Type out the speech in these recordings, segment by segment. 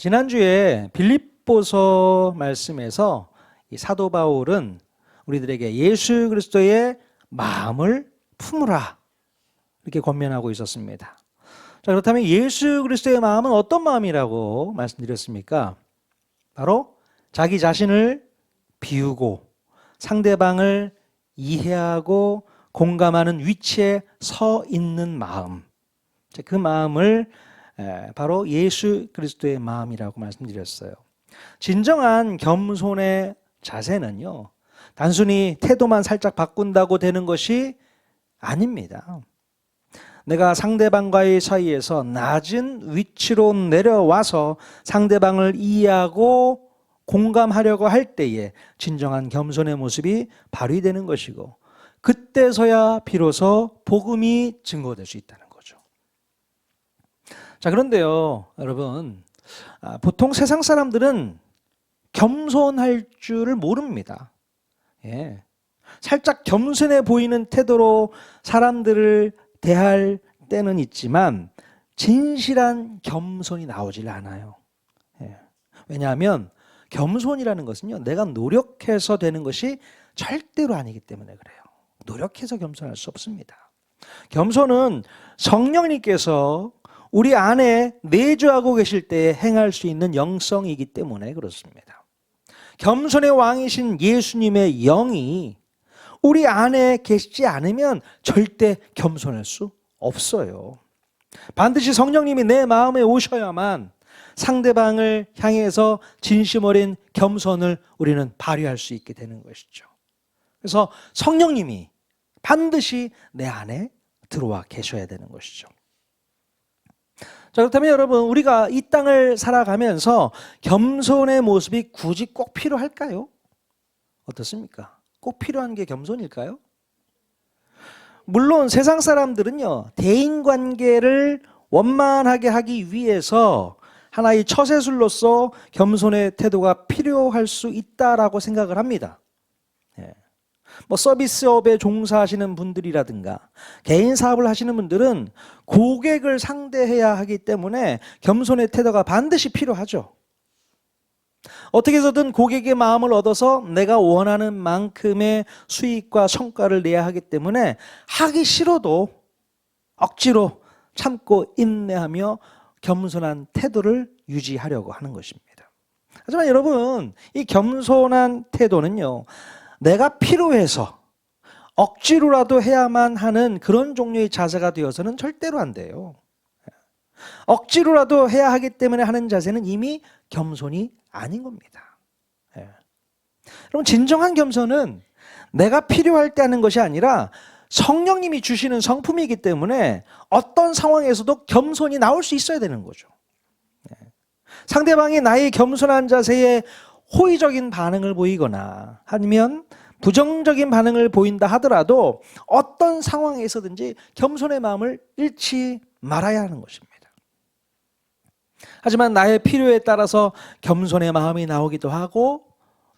지난주에 빌립보서 말씀에서 이 사도 바울은 우리들에게 예수 그리스도의 마음을 품으라 이렇게 권면하고 있었습니다. 자, 그렇다면 예수 그리스도의 마음은 어떤 마음이라고 말씀드렸습니까? 바로 자기 자신을 비우고 상대방을 이해하고 공감하는 위치에 서 있는 마음, 그 마음을 바로 예수 그리스도의 마음이라고 말씀드렸어요. 진정한 겸손의 자세는요, 단순히 태도만 살짝 바꾼다고 되는 것이 아닙니다. 내가 상대방과의 사이에서 낮은 위치로 내려와서 상대방을 이해하고 공감하려고 할 때에 진정한 겸손의 모습이 발휘되는 것이고, 그때서야 비로소 복음이 증거될 수 있다는 거죠. 자, 그런데요, 여러분, 보통 세상 사람들은 겸손할 줄을 모릅니다. 예. 살짝 겸손해 보이는 태도로 사람들을 대할 때는 있지만 진실한 겸손이 나오질 않아요. 예. 왜냐하면 겸손이라는 것은요, 내가 노력해서 되는 것이 절대로 아니기 때문에 그래요. 노력해서 겸손할 수 없습니다. 겸손은 성령님께서 우리 안에 내주하고 계실 때 행할 수 있는 영성이기 때문에 그렇습니다. 겸손의 왕이신 예수님의 영이 우리 안에 계시지 않으면 절대 겸손할 수 없어요. 반드시 성령님이 내 마음에 오셔야만 상대방을 향해서 진심 어린 겸손을 우리는 발휘할 수 있게 되는 것이죠. 그래서 성령님이 반드시 내 안에 들어와 계셔야 되는 것이죠. 자, 그렇다면 여러분, 우리가 이 땅을 살아가면서 겸손의 모습이 굳이 꼭 필요할까요? 어떻습니까? 꼭 필요한 게 겸손일까요? 물론 세상 사람들은요, 대인관계를 원만하게 하기 위해서 하나의 처세술로서 겸손의 태도가 필요할 수 있다라고 생각을 합니다. 서비스업에 종사하시는 분들이라든가 개인 사업을 하시는 분들은 고객을 상대해야 하기 때문에 겸손의 태도가 반드시 필요하죠. 어떻게 해서든 고객의 마음을 얻어서 내가 원하는 만큼의 수익과 성과를 내야 하기 때문에 하기 싫어도 억지로 참고 인내하며 겸손한 태도를 유지하려고 하는 것입니다. 하지만 여러분, 이 겸손한 태도는요, 내가 필요해서 억지로라도 해야만 하는 그런 종류의 자세가 되어서는 절대로 안 돼요. 억지로라도 해야 하기 때문에 하는 자세는 이미 겸손이 아닌 겁니다. 여러분, 진정한 겸손은 내가 필요할 때 하는 것이 아니라 성령님이 주시는 성품이기 때문에 어떤 상황에서도 겸손이 나올 수 있어야 되는 거죠. 상대방이 나의 겸손한 자세에 호의적인 반응을 보이거나 아니면 부정적인 반응을 보인다 하더라도 어떤 상황에서든지 겸손의 마음을 잃지 말아야 하는 것입니다. 하지만 나의 필요에 따라서 겸손의 마음이 나오기도 하고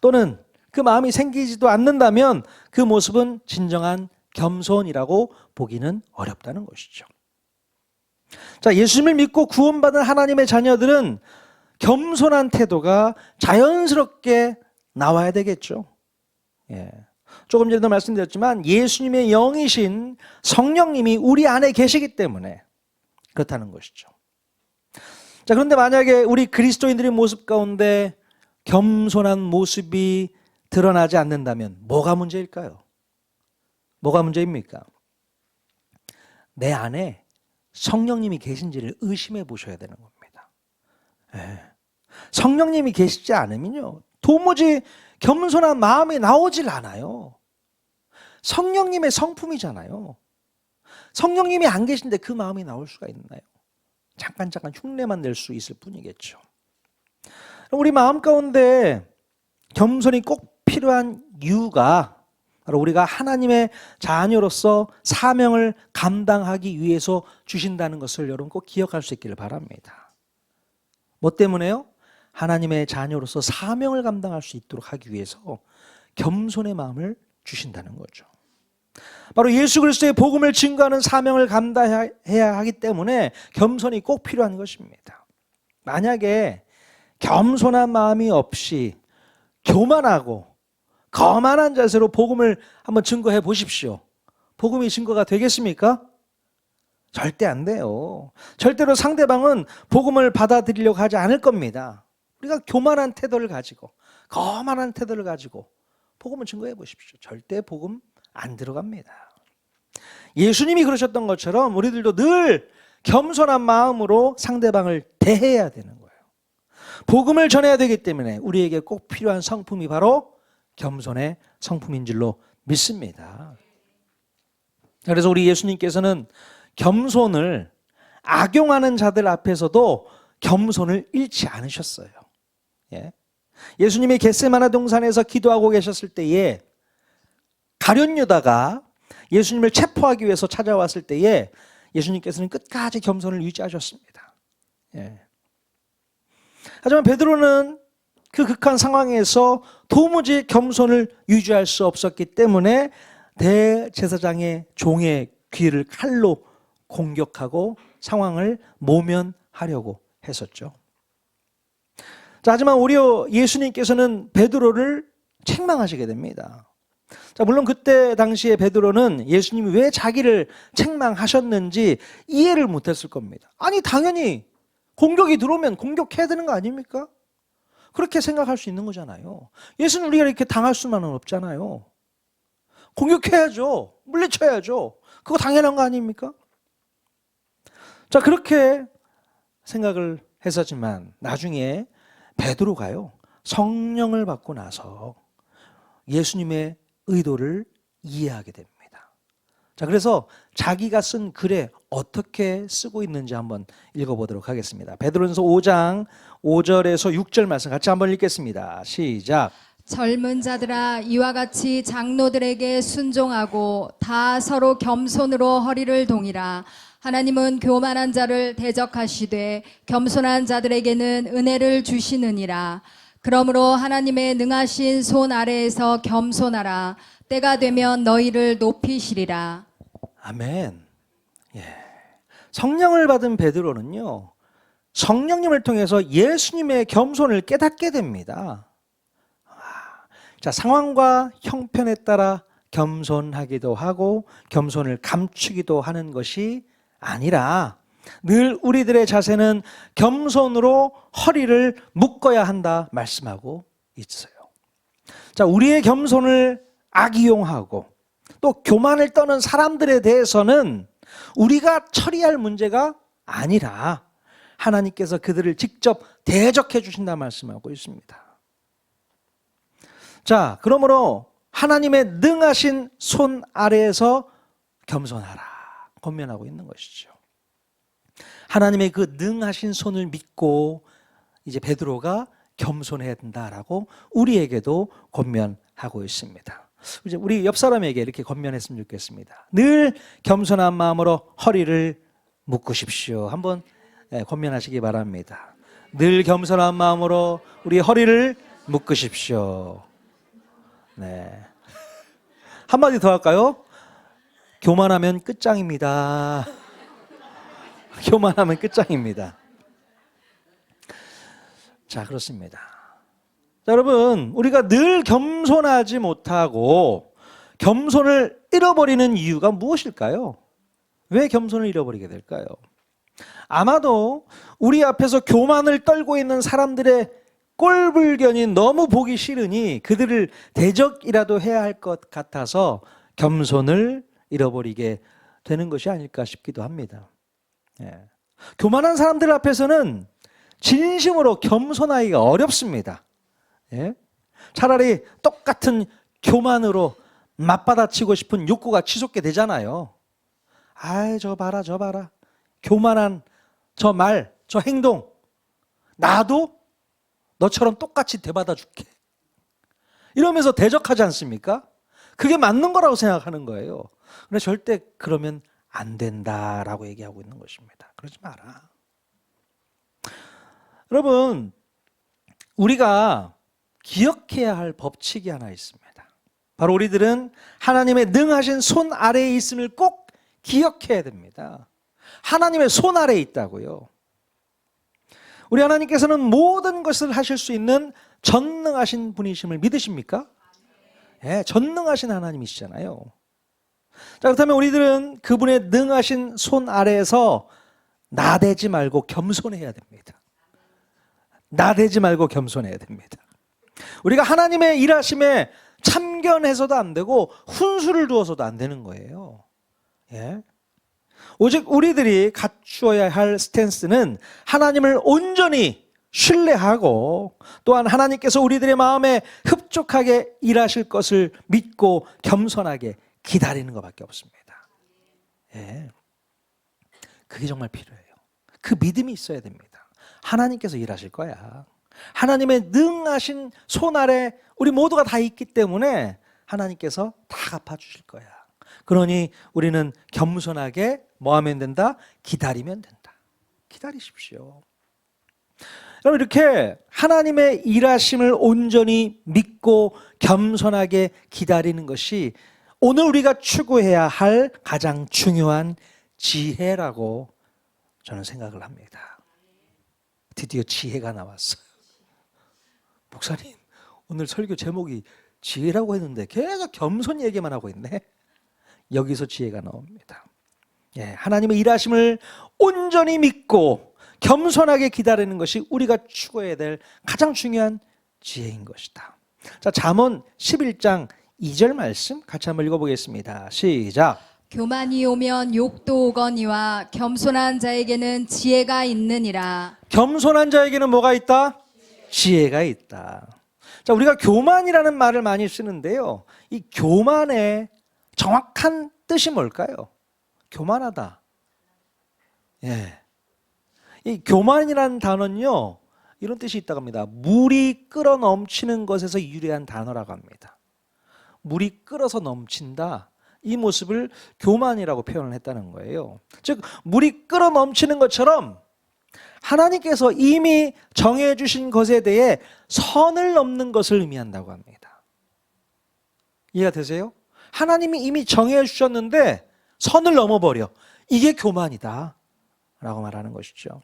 또는 그 마음이 생기지도 않는다면 그 모습은 진정한 겸손이라고 보기는 어렵다는 것이죠. 자, 예수님을 믿고 구원받은 하나님의 자녀들은 겸손한 태도가 자연스럽게 나와야 되겠죠. 조금 전에도 말씀드렸지만 예수님의 영이신 성령님이 우리 안에 계시기 때문에 그렇다는 것이죠. 자, 그런데 만약에 우리 그리스도인들의 모습 가운데 겸손한 모습이 드러나지 않는다면 뭐가 문제일까요? 뭐가 문제입니까? 내 안에 성령님이 계신지를 의심해 보셔야 되는 겁니다. 성령님이 계시지 않으면요, 도무지 겸손한 마음이 나오질 않아요. 성령님의 성품이잖아요. 성령님이 안 계신데 그 마음이 나올 수가 있나요? 잠깐 흉내만 낼 수 있을 뿐이겠죠. 우리 마음 가운데 겸손이 꼭 필요한 이유가 바로 우리가 하나님의 자녀로서 사명을 감당하기 위해서 주신다는 것을 여러분 꼭 기억할 수 있기를 바랍니다. 뭐 때문에요? 하나님의 자녀로서 사명을 감당할 수 있도록 하기 위해서 겸손의 마음을 주신다는 거죠. 바로 예수 그리스도의 복음을 증거하는 사명을 감당해야 하기 때문에 겸손이 꼭 필요한 것입니다. 만약에 겸손한 마음이 없이 교만하고 거만한 자세로 복음을 한번 증거해 보십시오. 복음이 증거가 되겠습니까? 절대 안 돼요. 절대로 상대방은 복음을 받아들이려고 하지 않을 겁니다. 우리가 교만한 태도를 가지고 거만한 태도를 가지고 복음을 증거해 보십시오. 절대 복음 안 들어갑니다. 예수님이 그러셨던 것처럼 우리들도 늘 겸손한 마음으로 상대방을 대해야 되는 거예요. 복음을 전해야 되기 때문에 우리에게 꼭 필요한 성품이 바로 겸손의 성품인 줄로 믿습니다. 그래서 우리 예수님께서는 겸손을 악용하는 자들 앞에서도 겸손을 잃지 않으셨어요. 예. 예수님이 겟세마네 동산에서 기도하고 계셨을 때에 가룟 유다가 예수님을 체포하기 위해서 찾아왔을 때에 예수님께서는 끝까지 겸손을 유지하셨습니다. 예. 하지만 베드로는 그 극한 상황에서 도무지 겸손을 유지할 수 없었기 때문에 대제사장의 종의 귀를 칼로 공격하고 상황을 모면하려고 했었죠. 자, 하지만 오히려 예수님께서는 베드로를 책망하시게 됩니다. 자, 물론 그때 당시에 베드로는 예수님이 왜 자기를 책망하셨는지 이해를 못했을 겁니다. 아니, 당연히 공격이 들어오면 공격해야 되는 거 아닙니까? 그렇게 생각할 수 있는 거잖아요. 예수는 우리가 이렇게 당할 수만은 없잖아요. 공격해야죠. 물리쳐야죠. 그거 당연한 거 아닙니까? 자, 그렇게 생각을 했었지만 나중에 베드로가요, 성령을 받고 나서 예수님의 의도를 이해하게 됩니다. 자, 그래서 자기가 쓴 글에 어떻게 쓰고 있는지 한번 읽어보도록 하겠습니다. 베드로전서 5장 5절에서 6절 말씀 같이 한번 읽겠습니다. 시작. 젊은 자들아, 이와 같이 장로들에게 순종하고 다 서로 겸손으로 허리를 동이라. 하나님은 교만한 자를 대적하시되 겸손한 자들에게는 은혜를 주시느니라. 그러므로 하나님의 능하신 손 아래에서 겸손하라. 때가 되면 너희를 높이시리라. 아멘. 예. 성령을 받은 베드로는요, 성령님을 통해서 예수님의 겸손을 깨닫게 됩니다. 자, 상황과 형편에 따라 겸손하기도 하고 겸손을 감추기도 하는 것이 아니라 늘 우리들의 자세는 겸손으로 허리를 묶어야 한다 말씀하고 있어요. 자, 우리의 겸손을 악이용하고 또 교만을 떠는 사람들에 대해서는 우리가 처리할 문제가 아니라 하나님께서 그들을 직접 대적해 주신다 말씀하고 있습니다. 자, 그러므로 하나님의 능하신 손 아래에서 겸손하라 권면하고 있는 것이죠. 하나님의 그 능하신 손을 믿고 이제 베드로가 겸손해야 된다라고 우리에게도 권면하고 있습니다. 이제 우리 옆 사람에게 이렇게 권면했으면 좋겠습니다. 늘 겸손한 마음으로 허리를 묶으십시오. 한번 권면하시기 바랍니다. 늘 겸손한 마음으로 우리 허리를 묶으십시오. 네. 한마디 더 할까요? 교만하면 끝장입니다. 교만하면 끝장입니다. 자, 그렇습니다. 자, 여러분, 우리가 늘 겸손하지 못하고 겸손을 잃어버리는 이유가 무엇일까요? 왜 겸손을 잃어버리게 될까요? 아마도 우리 앞에서 교만을 떨고 있는 사람들의 꼴불견이 너무 보기 싫으니 그들을 대적이라도 해야 할 것 같아서 겸손을 잃어버리게 되는 것이 아닐까 싶기도 합니다. 예. 교만한 사람들 앞에서는 진심으로 겸손하기가 어렵습니다. 예? 차라리 똑같은 교만으로 맞받아치고 싶은 욕구가 치솟게 되잖아요. 아이, 저 봐라, 저 봐라. 교만한 저 말, 저 행동. 나도 너처럼 똑같이 대받아 줄게. 이러면서 대적하지 않습니까? 그게 맞는 거라고 생각하는 거예요. 근데 절대 그러면 안 된다라고 얘기하고 있는 것입니다. 그러지 마라. 여러분, 우리가 기억해야 할 법칙이 하나 있습니다. 바로 우리들은 하나님의 능하신 손 아래에 있음을 꼭 기억해야 됩니다. 하나님의 손 아래에 있다고요. 우리 하나님께서는 모든 것을 하실 수 있는 전능하신 분이심을 믿으십니까? 예, 전능하신 하나님이시잖아요. 자, 그렇다면 우리들은 그분의 능하신 손 아래에서 나대지 말고 겸손해야 됩니다. 나대지 말고 겸손해야 됩니다. 우리가 하나님의 일하심에 참견해서도 안 되고 훈수를 두어서도 안 되는 거예요. 예. 오직 우리들이 갖추어야 할 스탠스는 하나님을 온전히 신뢰하고 또한 하나님께서 우리들의 마음에 흡족하게 일하실 것을 믿고 겸손하게 기다리는 것밖에 없습니다. 예. 그게 정말 필요해요. 그 믿음이 있어야 됩니다. 하나님께서 일하실 거야. 하나님의 능하신 손 아래 우리 모두가 다 있기 때문에 하나님께서 다 갚아주실 거야. 그러니 우리는 겸손하게 뭐 하면 된다? 기다리면 된다. 기다리십시오. 여러분, 이렇게 하나님의 일하심을 온전히 믿고 겸손하게 기다리는 것이 오늘 우리가 추구해야 할 가장 중요한 지혜라고 저는 생각을 합니다. 드디어 지혜가 나왔어요. 목사님, 오늘 설교 제목이 지혜라고 했는데 계속 겸손 얘기만 하고 있네. 여기서 지혜가 나옵니다. 예, 하나님의 일하심을 온전히 믿고 겸손하게 기다리는 것이 우리가 추구해야 될 가장 중요한 지혜인 것이다. 자, 잠언 11장 2절 말씀 같이 한번 읽어보겠습니다. 시작. 교만이 오면 욕도 오거니와 겸손한 자에게는 지혜가 있느니라. 겸손한 자에게는 뭐가 있다? 지혜가 있다. 자, 우리가 교만이라는 말을 많이 쓰는데요. 이 교만의 정확한 뜻이 뭘까요? 교만하다. 예. 이 교만이라는 단어는요, 이런 뜻이 있다고 합니다. 물이 끓어 넘치는 것에서 유래한 단어라고 합니다. 물이 끓어서 넘친다. 이 모습을 교만이라고 표현을 했다는 거예요. 즉, 물이 끓어 넘치는 것처럼 하나님께서 이미 정해주신 것에 대해 선을 넘는 것을 의미한다고 합니다. 이해가 되세요? 하나님이 이미 정해주셨는데 선을 넘어버려. 이게 교만이다 라고 말하는 것이죠.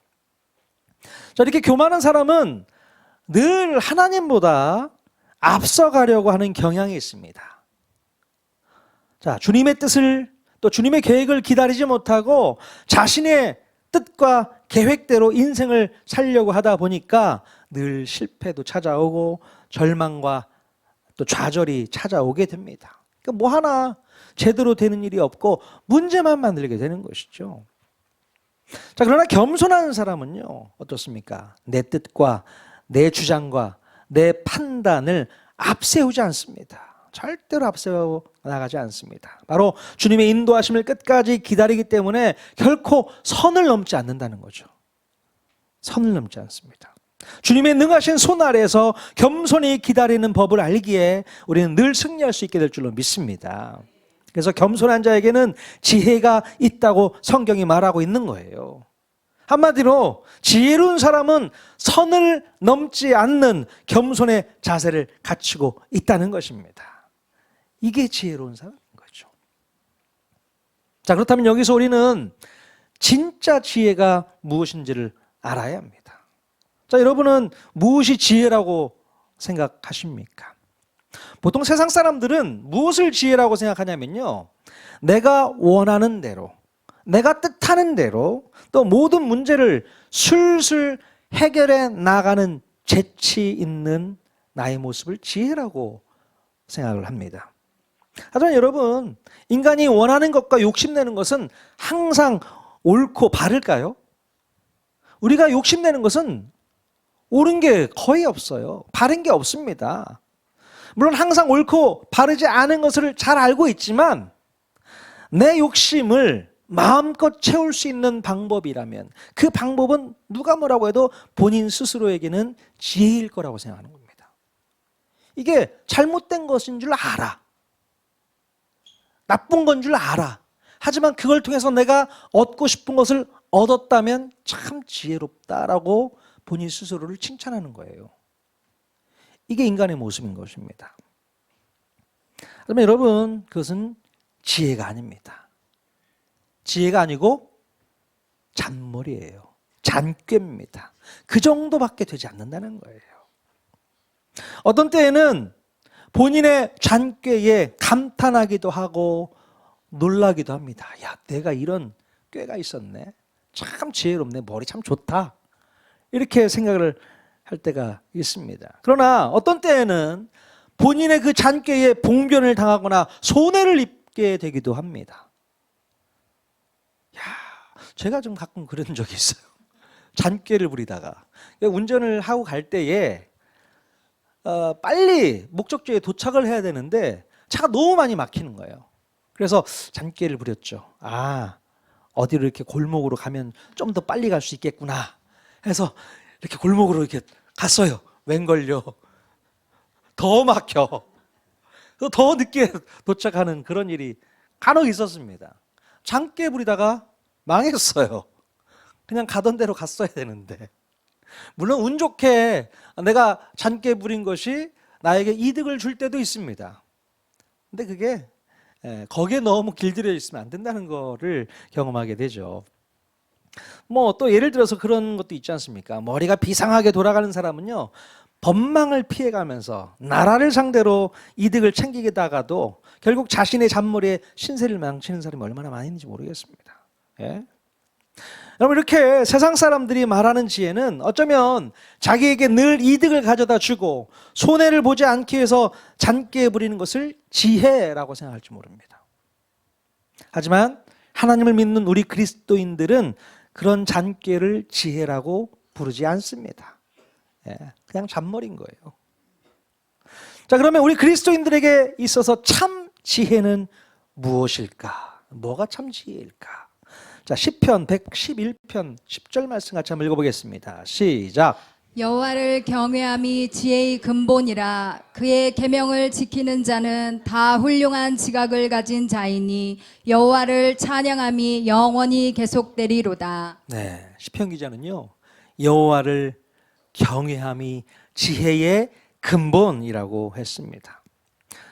자, 이렇게 교만한 사람은 늘 하나님보다 앞서가려고 하는 경향이 있습니다. 자, 주님의 뜻을 또 주님의 계획을 기다리지 못하고 자신의 뜻과 계획대로 인생을 살려고 하다 보니까 늘 실패도 찾아오고 절망과 또 좌절이 찾아오게 됩니다. 그러니까 뭐 하나 제대로 되는 일이 없고 문제만 만들게 되는 것이죠. 자, 그러나 겸손한 사람은요, 어떻습니까? 내 뜻과 내 주장과 내 판단을 앞세우지 않습니다. 절대로 앞세워 나가지 않습니다. 바로 주님의 인도하심을 끝까지 기다리기 때문에 결코 선을 넘지 않는다는 거죠. 선을 넘지 않습니다. 주님의 능하신 손 아래에서 겸손히 기다리는 법을 알기에 우리는 늘 승리할 수 있게 될 줄로 믿습니다. 그래서 겸손한 자에게는 지혜가 있다고 성경이 말하고 있는 거예요. 한마디로 지혜로운 사람은 선을 넘지 않는 겸손의 자세를 갖추고 있다는 것입니다. 이게 지혜로운 사람인 거죠. 자, 그렇다면 여기서 우리는 진짜 지혜가 무엇인지를 알아야 합니다. 자, 여러분은 무엇이 지혜라고 생각하십니까? 보통 세상 사람들은 무엇을 지혜라고 생각하냐면요, 내가 원하는 대로, 내가 뜻하는 대로 또 모든 문제를 술술 해결해 나가는 재치 있는 나의 모습을 지혜라고 생각을 합니다. 하지만 여러분, 인간이 원하는 것과 욕심내는 것은 항상 옳고 바를까요? 우리가 욕심내는 것은 옳은 게 거의 없어요. 바른 게 없습니다. 물론 항상 옳고 바르지 않은 것을 잘 알고 있지만 내 욕심을 마음껏 채울 수 있는 방법이라면 그 방법은 누가 뭐라고 해도 본인 스스로에게는 지혜일 거라고 생각하는 겁니다. 이게 잘못된 것인 줄 알아. 나쁜 건 줄 알아. 하지만 그걸 통해서 내가 얻고 싶은 것을 얻었다면 참 지혜롭다라고 본인 스스로를 칭찬하는 거예요. 이게 인간의 모습인 것입니다. 그러면 여러분, 그것은 지혜가 아닙니다. 지혜가 아니고 잔머리예요. 잔꾀입니다. 그 정도밖에 되지 않는다는 거예요. 어떤 때에는 본인의 잔꾀에 감탄하기도 하고 놀라기도 합니다. 야, 내가 이런 꾀가 있었네. 참 지혜롭네. 머리 참 좋다. 이렇게 생각을 할 때가 있습니다. 그러나 어떤 때에는 본인의 그 잔꾀에 봉변을 당하거나 손해를 입게 되기도 합니다. 야, 제가 좀 가끔 그런 적이 있어요. 잔꾀를 부리다가 운전을 하고 갈 때에 빨리 목적지에 도착을 해야 되는데 차가 너무 많이 막히는 거예요. 그래서 잔꾀를 부렸죠. 아, 어디로 이렇게 골목으로 가면 좀 더 빨리 갈 수 있겠구나 해서 이렇게 골목으로 이렇게 갔어요. 웬걸요. 더 막혀. 더 늦게 도착하는 그런 일이 간혹 있었습니다. 잔꾀 부리다가 망했어요. 그냥 가던 대로 갔어야 되는데. 물론 운 좋게 내가 잔꾀 부린 것이 나에게 이득을 줄 때도 있습니다. 근데 그게 거기에 너무 길들여 있으면 안 된다는 거를 경험하게 되죠. 뭐 또 예를 들어서 그런 것도 있지 않습니까? 머리가 비상하게 돌아가는 사람은요, 법망을 피해가면서 나라를 상대로 이득을 챙기다가도 결국 자신의 잔머리에 신세를 망치는 사람이 얼마나 많이 있는지 모르겠습니다. 예? 여러분, 이렇게 세상 사람들이 말하는 지혜는 어쩌면 자기에게 늘 이득을 가져다 주고 손해를 보지 않기 위해서 잔꾀 부리는 것을 지혜라고 생각할지 모릅니다. 하지만 하나님을 믿는 우리 그리스도인들은 그런 잔꾀를 지혜라고 부르지 않습니다. 그냥 잔머리인 거예요. 자, 그러면 우리 그리스도인들에게 있어서 참 지혜는 무엇일까? 뭐가 참 지혜일까? 자, 시편 111편 10절 말씀 같이 한번 읽어보겠습니다. 시작. 여호와를 경외함이 지혜의 근본이라. 그의 계명을 지키는 자는 다 훌륭한 지각을 가진 자이니 여호와를 찬양함이 영원히 계속되리로다. 네, 시편 기자는요, 여호와를 경외함이 지혜의 근본이라고 했습니다.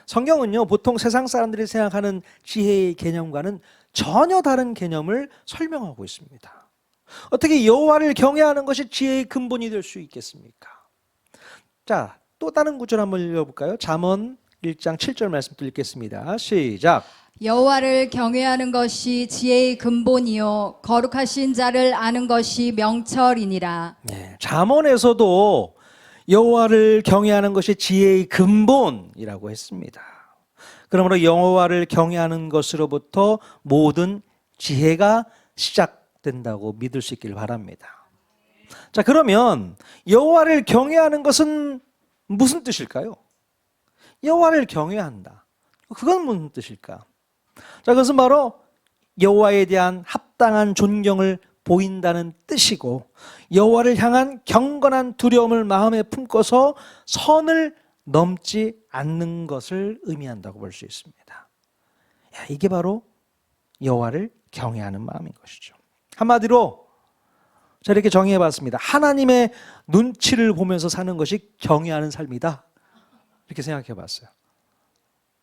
성경은요, 보통 세상 사람들이 생각하는 지혜의 개념과는 전혀 다른 개념을 설명하고 있습니다. 어떻게 여호와를 경외하는 것이 지혜의 근본이 될 수 있겠습니까? 자, 또 다른 구절 한번 읽어볼까요? 잠언 1장 7절 말씀 또 읽겠습니다. 시작. 여호와를 경외하는 것이 지혜의 근본이요 거룩하신 자를 아는 것이 명철이니라. 네, 잠언에서도 여호와를 경외하는 것이 지혜의 근본이라고 했습니다. 그러므로 여호와를 경외하는 것으로부터 모든 지혜가 시작된다고 믿을 수 있기를 바랍니다. 자, 그러면 여호와를 경외하는 것은 무슨 뜻일까요? 여호와를 경외한다. 그건 무슨 뜻일까? 자, 그것은 바로 여호와에 대한 합당한 존경을 보인다는 뜻이고, 여호와를 향한 경건한 두려움을 마음에 품고서 선을 넘지 않는 것을 의미한다고 볼 수 있습니다. 이게 바로 여호와를 경외하는 마음인 것이죠. 한마디로 저렇게 정의해 봤습니다. 하나님의 눈치를 보면서 사는 것이 경외하는 삶이다. 이렇게 생각해 봤어요.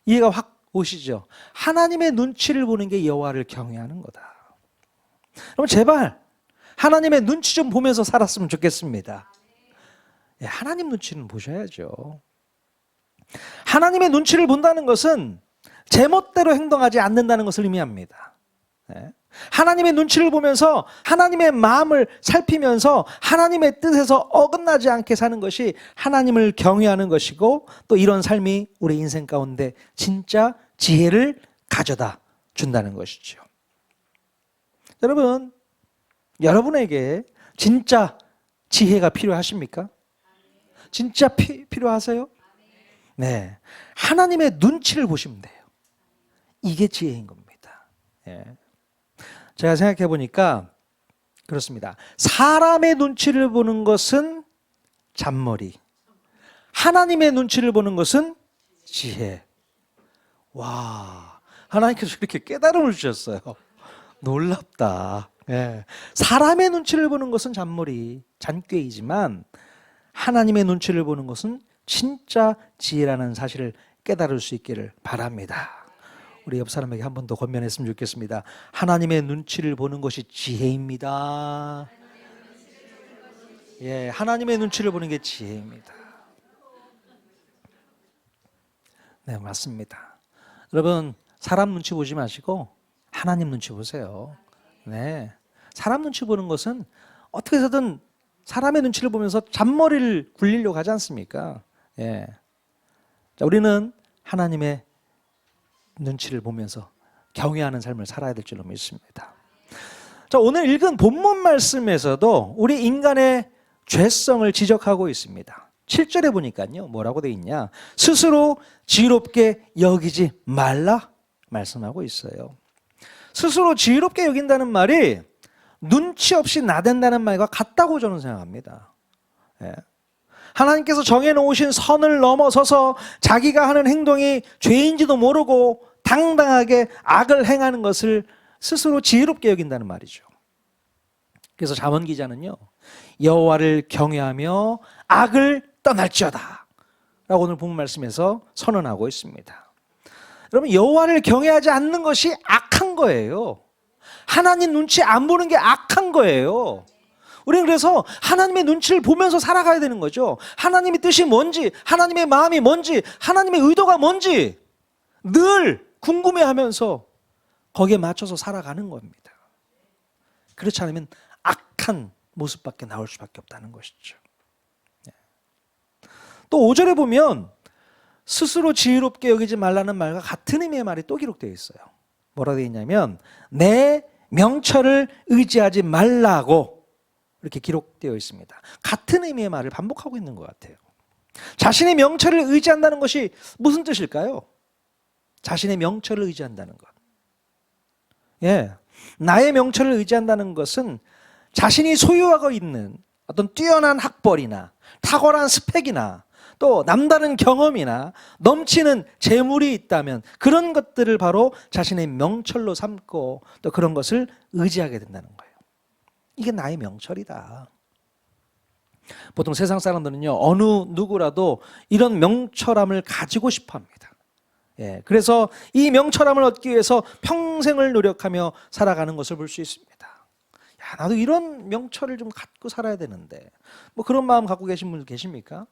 이해가 확 오시죠? 하나님의 눈치를 보는 게 여호와를 경외하는 거다. 그럼 제발 하나님의 눈치 좀 보면서 살았으면 좋겠습니다. 하나님 눈치는 보셔야죠. 하나님의 눈치를 본다는 것은 제멋대로 행동하지 않는다는 것을 의미합니다. 하나님의 눈치를 보면서 하나님의 마음을 살피면서 하나님의 뜻에서 어긋나지 않게 사는 것이 하나님을 경외하는 것이고, 또 이런 삶이 우리 인생 가운데 진짜 지혜를 가져다 준다는 것이죠. 여러분, 여러분에게 진짜 지혜가 필요하십니까? 진짜 필요하세요? 네, 하나님의 눈치를 보시면 돼요. 이게 지혜인 겁니다. 제가 생각해 보니까 그렇습니다. 사람의 눈치를 보는 것은 잔머리, 하나님의 눈치를 보는 것은 지혜. 와, 하나님께서 이렇게 깨달음을 주셨어요. 놀랍다. 사람의 눈치를 보는 것은 잔머리, 잔꾀이지만 하나님의 눈치를 보는 것은 진짜 지혜라는 사실을 깨달을 수 있기를 바랍니다. 우리 옆 사람에게 한 번 더 권면했으면 좋겠습니다. 하나님의 눈치를 보는 것이 지혜입니다. 예, 하나님의 눈치를 보는 게 지혜입니다. 네, 맞습니다. 여러분, 사람 눈치 보지 마시고 하나님 눈치 보세요. 네, 사람 눈치 보는 것은 어떻게 해서든 사람의 눈치를 보면서 잔머리를 굴리려고 하지 않습니까? 예. 자, 우리는 하나님의 눈치를 보면서 경외하는 삶을 살아야 될 줄로 믿습니다. 자, 오늘 읽은 본문 말씀에서도 우리 인간의 죄성을 지적하고 있습니다. 7절에 보니까요, 뭐라고 돼 있냐? 스스로 지혜롭게 여기지 말라 말씀하고 있어요. 스스로 지혜롭게 여긴다는 말이 눈치 없이 나댄다는 말과 같다고 저는 생각합니다. 예. 하나님께서 정해놓으신 선을 넘어서서 자기가 하는 행동이 죄인지도 모르고 당당하게 악을 행하는 것을 스스로 지혜롭게 여긴다는 말이죠. 그래서 잠언 기자는요, 여호와를 경외하며 악을 떠날지어다 라고 오늘 본문 말씀에서 선언하고 있습니다. 여러분, 여호와를 경외하지 않는 것이 악한 거예요. 하나님 눈치 안 보는 게 악한 거예요. 우리는 그래서 하나님의 눈치를 보면서 살아가야 되는 거죠. 하나님의 뜻이 뭔지, 하나님의 마음이 뭔지, 하나님의 의도가 뭔지 늘 궁금해하면서 거기에 맞춰서 살아가는 겁니다. 그렇지 않으면 악한 모습밖에 나올 수밖에 없다는 것이죠. 또 5절에 보면 스스로 지혜롭게 여기지 말라는 말과 같은 의미의 말이 또 기록되어 있어요. 뭐라고 되어 있냐면 내 명철을 의지하지 말라고 이렇게 기록되어 있습니다. 같은 의미의 말을 반복하고 있는 것 같아요. 자신의 명철을 의지한다는 것이 무슨 뜻일까요? 자신의 명철을 의지한다는 것. 예, 나의 명철을 의지한다는 것은 자신이 소유하고 있는 어떤 뛰어난 학벌이나 탁월한 스펙이나 또 남다른 경험이나 넘치는 재물이 있다면 그런 것들을 바로 자신의 명철로 삼고 또 그런 것을 의지하게 된다는 거예요. 이게 나의 명철이다. 보통 세상 사람들은요, 어느 누구라도 이런 명철함을 가지고 싶어 합니다. 예, 그래서 이 명철함을 얻기 위해서 평생을 노력하며 살아가는 것을 볼 수 있습니다. 야, 나도 이런 명철을 좀 갖고 살아야 되는데, 뭐 그런 마음 갖고 계신 분들 계십니까?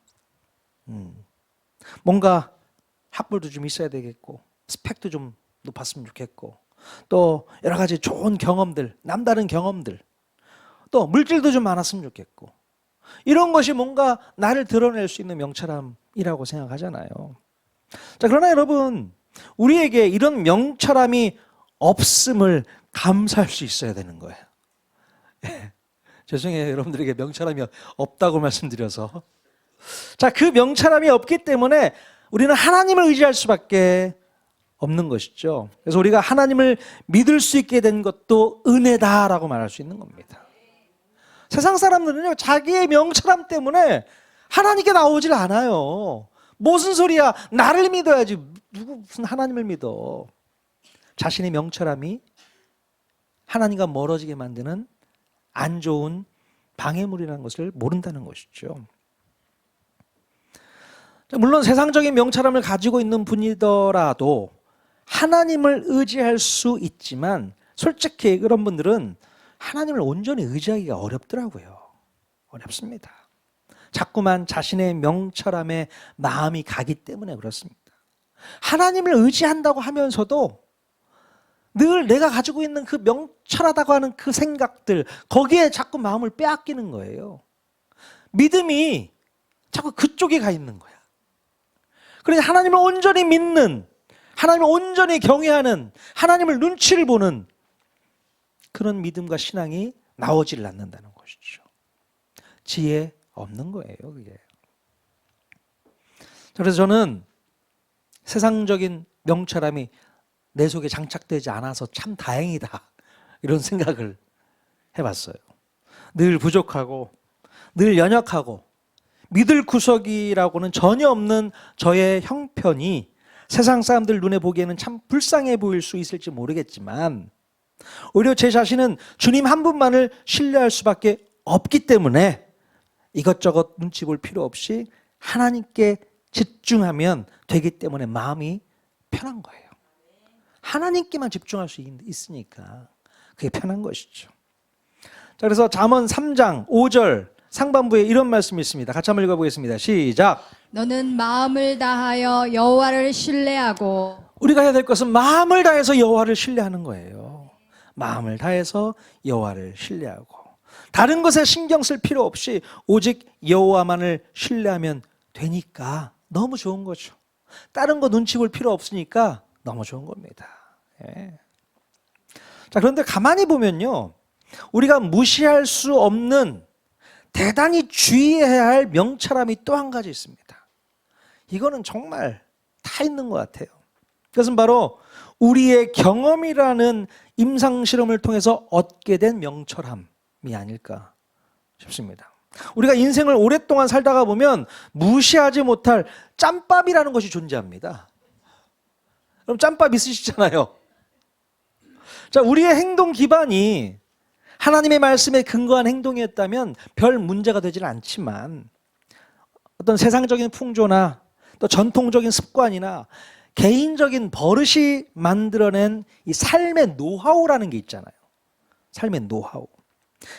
뭔가 학벌도 좀 있어야 되겠고, 스펙도 좀 높았으면 좋겠고, 또 여러 가지 좋은 경험들, 남다른 경험들, 또 물질도 좀 많았으면 좋겠고, 이런 것이 뭔가 나를 드러낼 수 있는 명철함이라고 생각하잖아요. 자, 그러나 여러분, 우리에게 이런 명철함이 없음을 감사할 수 있어야 되는 거예요. 죄송해요, 여러분들에게 명철함이 없다고 말씀드려서. 자, 그 명철함이 없기 때문에 우리는 하나님을 의지할 수밖에 없는 것이죠. 그래서 우리가 하나님을 믿을 수 있게 된 것도 은혜다라고 말할 수 있는 겁니다. 세상 사람들은요, 자기의 명철함 때문에 하나님께 나오질 않아요. 무슨 소리야? 나를 믿어야지. 누구 무슨 하나님을 믿어? 자신의 명철함이 하나님과 멀어지게 만드는 안 좋은 방해물이라는 것을 모른다는 것이죠. 물론 세상적인 명철함을 가지고 있는 분이더라도 하나님을 의지할 수 있지만 솔직히 그런 분들은 하나님을 온전히 의지하기가 어렵더라고요. 어렵습니다. 자꾸만 자신의 명철함에 마음이 가기 때문에 그렇습니다. 하나님을 의지한다고 하면서도 늘 내가 가지고 있는 그 명철하다고 하는 그 생각들, 거기에 자꾸 마음을 빼앗기는 거예요. 믿음이 자꾸 그쪽에 가 있는 거야. 그래서 하나님을 온전히 믿는, 하나님을 온전히 경외하는, 하나님을 눈치를 보는 그런 믿음과 신앙이 나오질 않는다는 것이죠. 지혜 없는 거예요, 그게. 그래서 저는 세상적인 명철함이 내 속에 장착되지 않아서 참 다행이다, 이런 생각을 해봤어요. 늘 부족하고 늘 연약하고 믿을 구석이라고는 전혀 없는 저의 형편이 세상 사람들 눈에 보기에는 참 불쌍해 보일 수 있을지 모르겠지만 오히려 제 자신은 주님 한 분만을 신뢰할 수밖에 없기 때문에 이것저것 눈치 볼 필요 없이 하나님께 집중하면 되기 때문에 마음이 편한 거예요. 하나님께만 집중할 수 있으니까 그게 편한 것이죠. 자, 그래서 잠언 3장 5절 상반부에 이런 말씀이 있습니다. 같이 한번 읽어보겠습니다. 시작. 너는 마음을 다하여 여호와를 신뢰하고 우리가 해야 될 것은 마음을 다해서 여호와를 신뢰하는 거예요. 마음을 다해서 여호와를 신뢰하고 다른 것에 신경 쓸 필요 없이 오직 여호와만을 신뢰하면 되니까 너무 좋은 거죠. 다른 거 눈치 볼 필요 없으니까 너무 좋은 겁니다. 예. 자, 그런데 가만히 보면요, 우리가 무시할 수 없는 대단히 주의해야 할 명철함이 또 한 가지 있습니다. 이거는 정말 다 있는 것 같아요. 그것은 바로 우리의 경험이라는 임상실험을 통해서 얻게 된 명철함이 아닐까 싶습니다. 우리가 인생을 오랫동안 살다가 보면 무시하지 못할 짬밥이라는 것이 존재합니다. 그럼 짬밥 있으시잖아요. 자, 우리의 행동 기반이 하나님의 말씀에 근거한 행동이었다면 별 문제가 되지는 않지만 어떤 세상적인 풍조나 또 전통적인 습관이나 개인적인 버릇이 만들어낸 이 삶의 노하우라는 게 있잖아요. 삶의 노하우.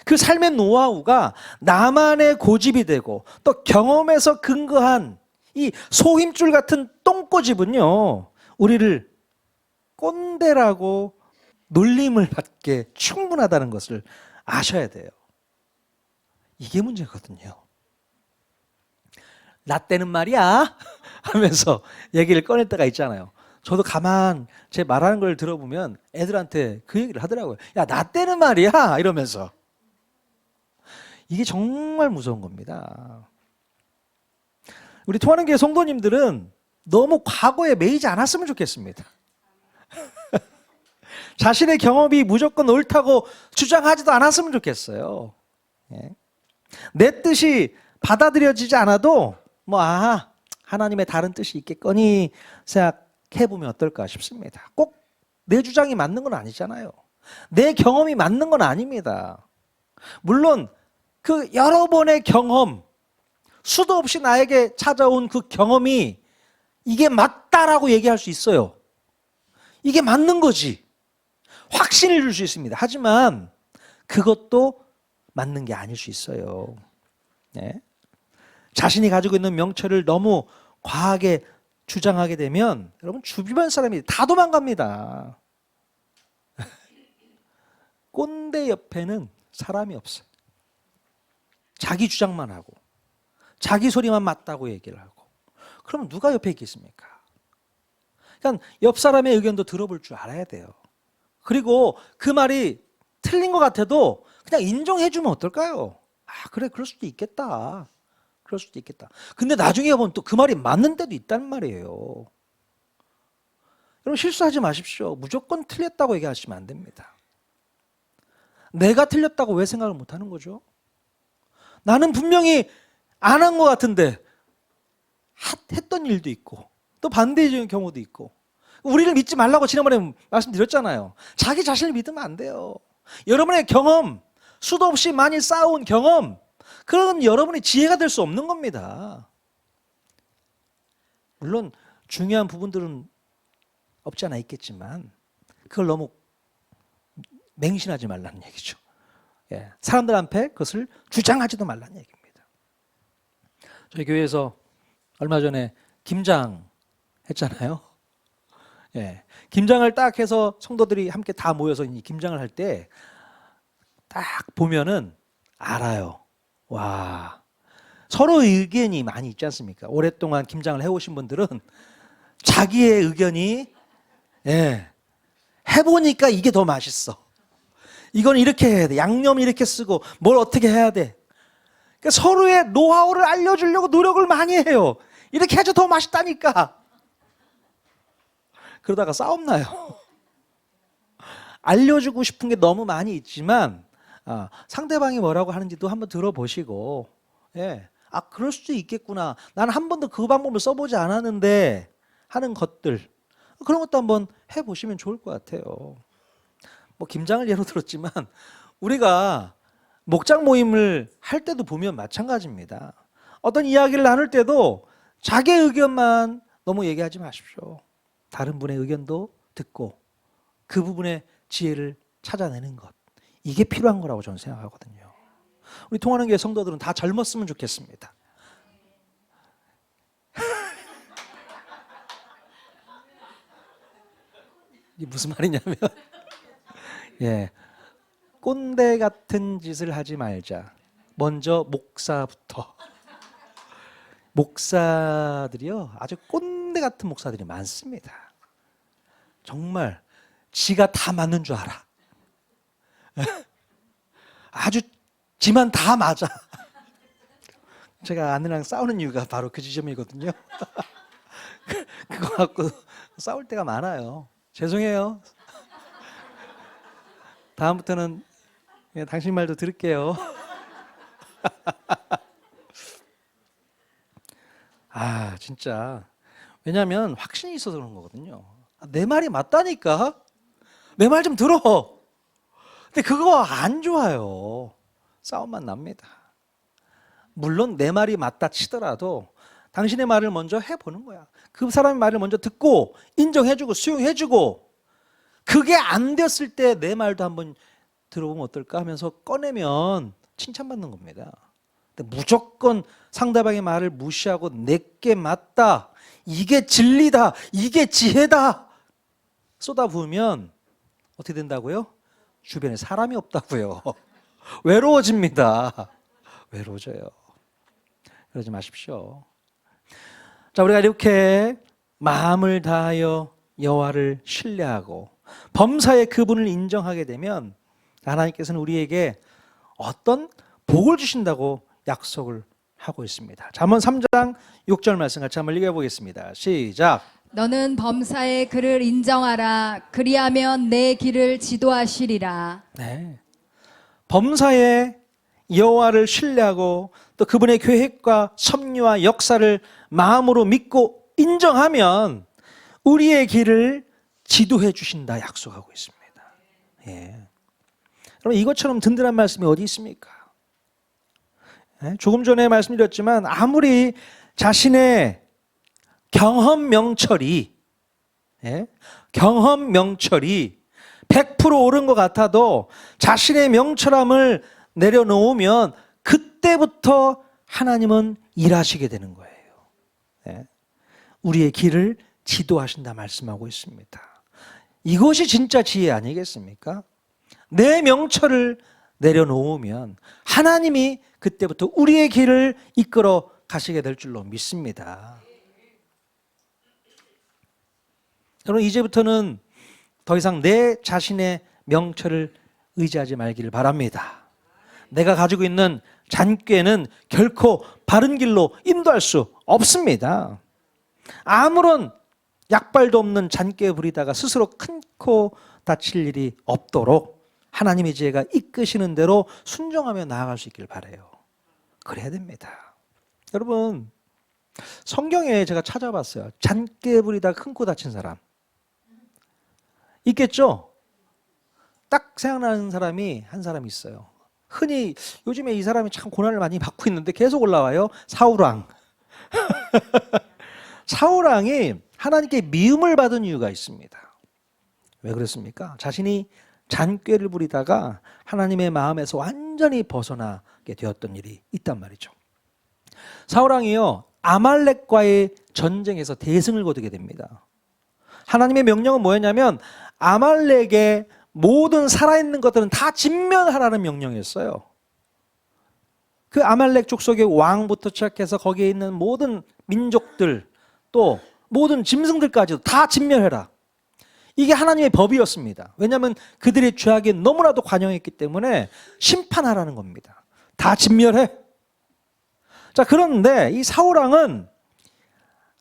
그 삶의 노하우가 나만의 고집이 되고 또 경험에서 근거한 이 소힘줄 같은 똥꼬집은요, 우리를 꼰대라고 놀림을 받게 충분하다는 것을 아셔야 돼요. 이게 문제거든요. 나 때는 말이야 하면서 얘기를 꺼낼 때가 있잖아요. 저도 가만 제 말하는 걸 들어보면 애들한테 그 얘기를 하더라고요. 야, 나 때는 말이야 이러면서. 이게 정말 무서운 겁니다. 우리 통하는 교회 성도님들은 너무 과거에 매이지 않았으면 좋겠습니다. 자신의 경험이 무조건 옳다고 주장하지도 않았으면 좋겠어요. 예. 내 뜻이 받아들여지지 않아도 하나님의 다른 뜻이 있겠거니 생각해보면 어떨까 싶습니다. 꼭 내 주장이 맞는 건 아니잖아요. 내 경험이 맞는 건 아닙니다. 물론 그 여러 번의 경험, 수도 없이 나에게 찾아온 그 경험이 이게 맞다라고 얘기할 수 있어요. 이게 맞는 거지. 확신을 줄 수 있습니다. 하지만 그것도 맞는 게 아닐 수 있어요. 네. 자신이 가지고 있는 명철을 너무 과하게 주장하게 되면 여러분 주변 사람이 다 도망갑니다. 꼰대 옆에는 사람이 없어요. 자기 주장만 하고 자기 소리만 맞다고 얘기를 하고 그럼 누가 옆에 있겠습니까? 그러니까 옆 사람의 의견도 들어볼 줄 알아야 돼요. 그리고 그 말이 틀린 것 같아도 그냥 인정해주면 어떨까요? 그래, 그럴 수도 있겠다. 그럴 수도 있겠다. 근데 나중에 보면 또 그 말이 맞는 때도 있단 말이에요. 여러분 실수하지 마십시오. 무조건 틀렸다고 얘기하시면 안 됩니다. 내가 틀렸다고 왜 생각을 못하는 거죠? 나는 분명히 안 한 것 같은데 했던 일도 있고 또 반대적인 경우도 있고 우리를 믿지 말라고 지난번에 말씀드렸잖아요. 자기 자신을 믿으면 안 돼요. 여러분의 경험, 수도 없이 많이 쌓아온 경험, 그건 여러분의 지혜가 될 수 없는 겁니다. 물론 중요한 부분들은 없지 않아 있겠지만 그걸 너무 맹신하지 말라는 얘기죠. 예, 사람들 앞에 그것을 주장하지도 말라는 얘기입니다. 저희 교회에서 얼마 전에 김장 했잖아요. 예, 김장을 딱 해서 성도들이 함께 다 모여서 이 김장을 할 때 딱 보면은 알아요. 와, 서로 의견이 많이 있지 않습니까? 오랫동안 김장을 해오신 분들은 자기의 의견이 해보니까 이게 더 맛있어. 이건 이렇게 해야 돼. 양념 이렇게 쓰고 뭘 어떻게 해야 돼. 그러니까 서로의 노하우를 알려주려고 노력을 많이 해요. 이렇게 해줘 더 맛있다니까. 그러다가 싸움 나요. 알려주고 싶은 게 너무 많이 있지만 상대방이 뭐라고 하는지도 한번 들어보시고 그럴 수도 있겠구나. 나는 한 번도 그 방법을 써보지 않았는데 하는 것들 그런 것도 한번 해보시면 좋을 것 같아요. 뭐 김장을 예로 들었지만 우리가 목장 모임을 할 때도 보면 마찬가지입니다. 어떤 이야기를 나눌 때도 자기 의견만 너무 얘기하지 마십시오. 다른 분의 의견도 듣고 그 부분의 지혜를 찾아내는 것, 이게 필요한 거라고 저는 생각하거든요. 우리 통하는 교회 성도들은 다 젊었으면 좋겠습니다. 이게 무슨 말이냐면 예, 꼰대 같은 짓을 하지 말자. 먼저 목사부터. 목사들이요, 아주 꼰대 같은 목사들이 많습니다. 정말 지가 다 맞는 줄 알아. 아주 지만 다 맞아. 제가 아내랑 싸우는 이유가 바로 그 지점이거든요. 그거 갖고 싸울 때가 많아요. 죄송해요. 다음부터는 그냥 당신 말도 들을게요. 아, 진짜. 왜냐하면 확신이 있어서 그런 거거든요. 내 말이 맞다니까. 내 말 좀 들어. 근데 그거 안 좋아요. 싸움만 납니다. 물론 내 말이 맞다 치더라도 당신의 말을 먼저 해보는 거야. 그 사람의 말을 먼저 듣고 인정해주고 수용해주고, 그게 안 됐을 때 내 말도 한번 들어보면 어떨까 하면서 꺼내면 칭찬받는 겁니다. 근데 무조건 상대방의 말을 무시하고 내게 맞다, 이게 진리다, 이게 지혜다 쏟아부으면 어떻게 된다고요? 주변에 사람이 없다고요. 외로워집니다. 외로워져요. 그러지 마십시오. 자, 우리가 이렇게 마음을 다하여 여호와를 신뢰하고 범사에 그분을 인정하게 되면 하나님께서는 우리에게 어떤 복을 주신다고 약속을 하고 있습니다. 잠언 3장 6절 말씀 같이 한번 읽어보겠습니다. 시작. 너는 범사의 그를 인정하라. 그리하면 내 길을 지도하시리라. 네. 범사에 여호와를 신뢰하고 또 그분의 계획과 섭리와 역사를 마음으로 믿고 인정하면 우리의 길을 지도해 주신다 약속하고 있습니다. 예. 여러분, 이것처럼 든든한 말씀이 어디 있습니까? 예? 조금 전에 말씀드렸지만 아무리 자신의 경험 명철이 100% 옳은 것 같아도 자신의 명철함을 내려놓으면 그때부터 하나님은 일하시게 되는 거예요. 예? 우리의 길을 지도하신다 말씀하고 있습니다. 이것이 진짜 지혜 아니겠습니까? 내 명철을 내려놓으면 하나님이 그때부터 우리의 길을 이끌어 가시게 될 줄로 믿습니다. 여러분, 이제부터는 더 이상 내 자신의 명철을 의지하지 말기를 바랍니다. 내가 가지고 있는 잔꾀는 결코 바른 길로 인도할 수 없습니다. 아무런 약발도 없는 잔꾀 부리다가 스스로 큰 코 다칠 일이 없도록 하나님의 지혜가 이끄시는 대로 순종하며 나아갈 수 있길 바라요. 그래야 됩니다. 여러분, 성경에 제가 찾아봤어요. 잔꾀 부리다가 큰 코 다친 사람 있겠죠? 딱 생각나는 사람이 한 사람 있어요. 흔히 요즘에 이 사람이 참 고난을 많이 받고 있는데 계속 올라와요. 사울왕. 사울왕이 하나님께 미움을 받은 이유가 있습니다. 왜 그랬습니까? 자신이 잔꾀를 부리다가 하나님의 마음에서 완전히 벗어나게 되었던 일이 있단 말이죠. 사울왕이요, 아말렉과의 전쟁에서 대승을 거두게 됩니다. 하나님의 명령은 뭐였냐면 아말렉의 모든 살아있는 것들은 다 진멸하라는 명령이었어요. 그 아말렉 족속의 왕부터 시작해서 거기에 있는 모든 민족들, 또 모든 짐승들까지도 다 진멸해라. 이게 하나님의 법이었습니다. 왜냐하면 그들의 죄악에 너무나도 관영했기 때문에 심판하라는 겁니다. 다 진멸해. 자, 그런데 이 사울왕은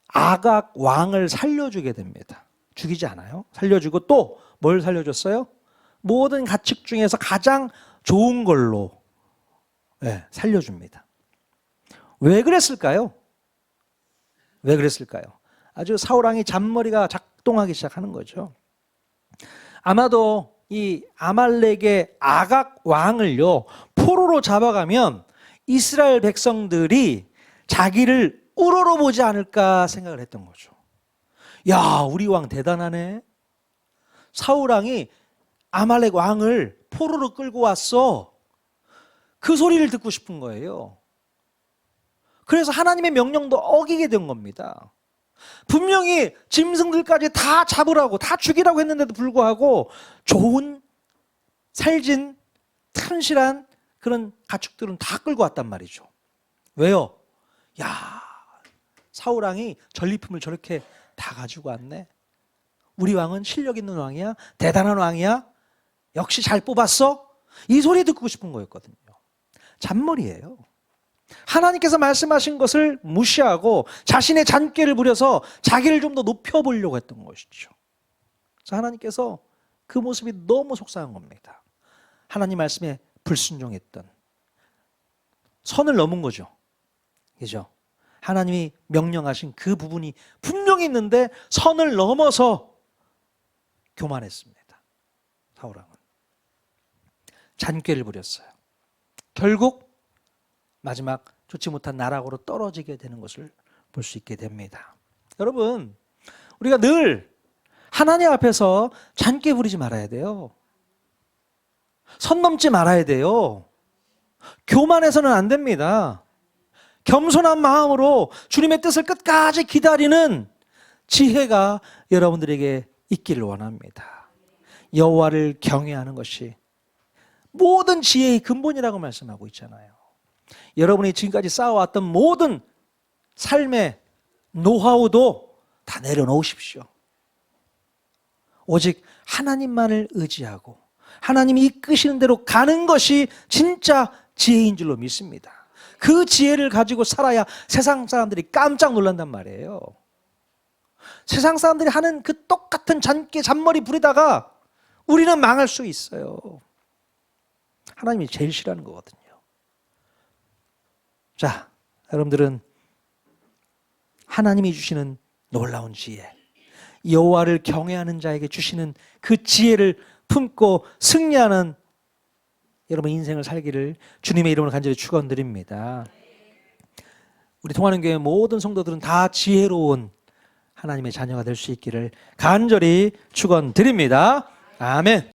아각 왕을 살려주게 됩니다. 죽이지 않아요. 살려주고 또 뭘 살려줬어요? 모든 가축 중에서 가장 좋은 걸로 살려줍니다. 왜 그랬을까요? 왜 그랬을까요? 아주 사울왕이 잔머리가 작동하기 시작하는 거죠. 아마도 이 아말렉의 아각 왕을요, 포로로 잡아가면 이스라엘 백성들이 자기를 우러러보지 않을까 생각을 했던 거죠. 야, 우리 왕 대단하네. 사울왕이 아말렉 왕을 포로로 끌고 왔어. 그 소리를 듣고 싶은 거예요. 그래서 하나님의 명령도 어기게 된 겁니다. 분명히 짐승들까지 다 잡으라고, 다 죽이라고 했는데도 불구하고 좋은 살진 튼실한 그런 가축들은 다 끌고 왔단 말이죠. 왜요? 야, 사울왕이 전리품을 저렇게 다 가지고 왔네. 우리 왕은 실력 있는 왕이야. 대단한 왕이야. 역시 잘 뽑았어. 이 소리 듣고 싶은 거였거든요. 잔머리예요. 하나님께서 말씀하신 것을 무시하고 자신의 잔꾀를 부려서 자기를 좀 더 높여보려고 했던 것이죠. 그래서 하나님께서 그 모습이 너무 속상한 겁니다. 하나님 말씀에 불순종했던, 선을 넘은 거죠. 그죠? 하나님이 명령하신 그 부분이 분명히 있는데 선을 넘어서 교만했습니다. 사울왕은 잔꾀를 부렸어요. 결국 마지막 좋지 못한 나락으로 떨어지게 되는 것을 볼 수 있게 됩니다. 여러분, 우리가 늘 하나님 앞에서 잔꾀 부리지 말아야 돼요. 선 넘지 말아야 돼요. 교만해서는 안 됩니다. 겸손한 마음으로 주님의 뜻을 끝까지 기다리는 지혜가 여러분들에게 있기를 원합니다. 여호와를 경외하는 것이 모든 지혜의 근본이라고 말씀하고 있잖아요. 여러분이 지금까지 쌓아왔던 모든 삶의 노하우도 다 내려놓으십시오. 오직 하나님만을 의지하고 하나님이 이끄시는 대로 가는 것이 진짜 지혜인 줄로 믿습니다. 그 지혜를 가지고 살아야 세상 사람들이 깜짝 놀란단 말이에요. 세상 사람들이 하는 그 똑같은 잔깨 잔머리 부리다가 우리는 망할 수 있어요. 하나님이 제일 싫어하는 거거든요. 자, 여러분들은 하나님이 주시는 놀라운 지혜, 여호와를 경외하는 자에게 주시는 그 지혜를 품고 승리하는 여러분 인생을 살기를 주님의 이름으로 간절히 축원드립니다. 우리 통하는 교회 모든 성도들은 다 지혜로운 하나님의 자녀가 될 수 있기를 간절히 축원드립니다. 아멘.